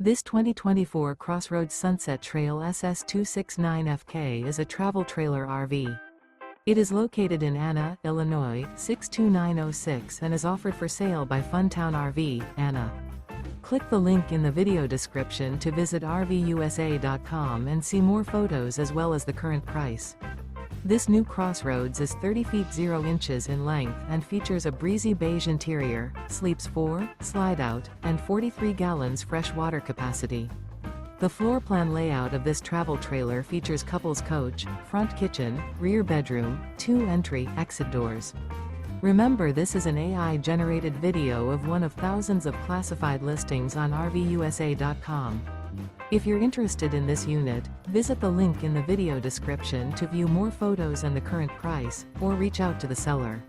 This 2024 CrossRoads Sunset Trail SS269FK is a travel trailer RV. It is located in Anna, Illinois, 62906 and is offered for sale by Funtown RV, Anna. Click the link in the video description to visit RVUSA.com and see more photos as well as the current price. This new CrossRoads is 30 feet 0 inches in length and features a breezy beige interior, sleeps 4, slide-out, and 43 gallons fresh water capacity. The floor plan layout of this travel trailer features couples coach, front kitchen, rear bedroom, 2 entry/exit doors. Remember, this is an AI-generated video of one of thousands of classified listings on RVUSA.com. If you're interested in this unit, visit the link in the video description to view more photos and the current price, or reach out to the seller.